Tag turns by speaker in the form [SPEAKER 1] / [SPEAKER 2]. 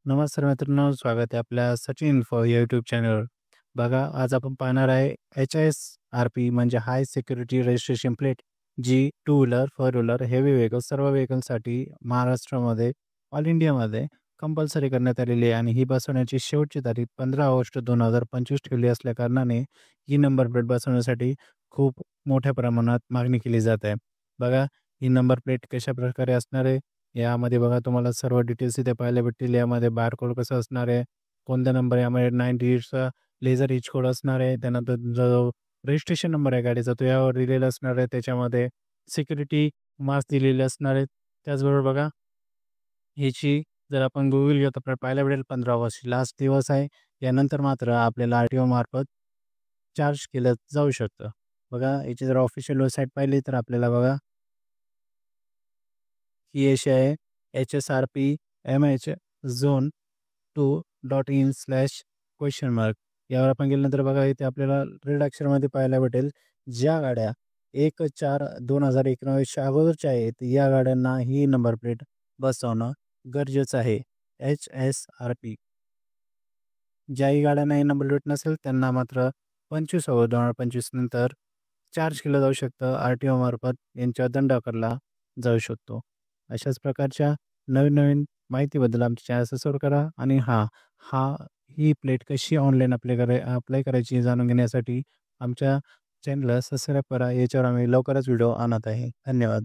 [SPEAKER 1] नमस्कार मित्रांनो, स्वागत आहे आपल्या सचिन इन्फो या यूट्यूब चॅनलवर. बघा, आज आपण पाहणार आहे HSRP म्हणजे हाय सिक्युरिटी रजिस्ट्रेशन प्लेट, जी two wheeler, four wheeler, heavy vehicle सर्व व्हेकलसाठी महाराष्ट्रामध्ये, ऑल इंडियामध्ये कंपल्सरी करण्यात आलेली आहे आणि ही बसवण्याची शेवटची तारीख 15 ऑगस्ट 2025 ठेवली असल्याकारणाने ही नंबर प्लेट बसवण्यासाठी खूप मोठ्या प्रमाणात मागणी केली जात आहे. बघा, ही नंबर प्लेट कशाप्रकारे असणार आहे, यामध्ये बघा तुम्हाला सर्व डिटेल्स इथे पाहायला भेटतील. यामध्ये बारकोड कसं असणार आहे, कोणता नंबर, यामध्ये 9 डिजिटचा लेझर इच कोड असणार आहे. त्यानंतर जो रजिस्ट्रेशन नंबर आहे गाडीचा तो यावर दिलेला असणार आहे. त्याच्यामध्ये सिक्युरिटी मार्क्स दिलेले असणार आहेत. त्याचबरोबर बघा, ह्याची जर आपण गुगल घेऊ तर आपल्याला पाहायला भेटेल 15 ऑगस्ट लास्ट दिवस आहे. यानंतर मात्र आपल्याला RTO मार्फत चार्ज केलं जाऊ शकतं. बघा, याची जर ऑफिशियल वेबसाईट पाहिली तर आपल्याला बघा ही अशी आहे, HSRP MH झोन 2.in/? यावर आपण गेल्यानंतर बघा, इथे आपल्याला रेड अक्षरामध्ये पाहायला भेटेल, ज्या गाड्या 1/4/2019च्या अगोदरच्या आहेत या गाड्यांना ही नंबर प्लेट बसवणं गरजेचं आहे. HSRP ज्याही गाड्यांना ही नंबर प्लेट नसेल त्यांना मात्र 25 ऑगस्ट 2025 नंतर चार्ज केलं जाऊ शकतं. RTO मार्फत यांच्यावर दंड आकारला जाऊ शकतो. अशाच प्रकारच्या नवीन माहितीबद्दल आमच्या चॅनल सबस्क्राईब करा आणि ही प्लेट कशी ऑनलाईन अप्लाय करायची हे जाणून घेण्यासाठी आमच्या चॅनलला सबस्क्राईब करा. याच्यावर आम्ही लवकरच व्हिडिओ आणत आहे. धन्यवाद.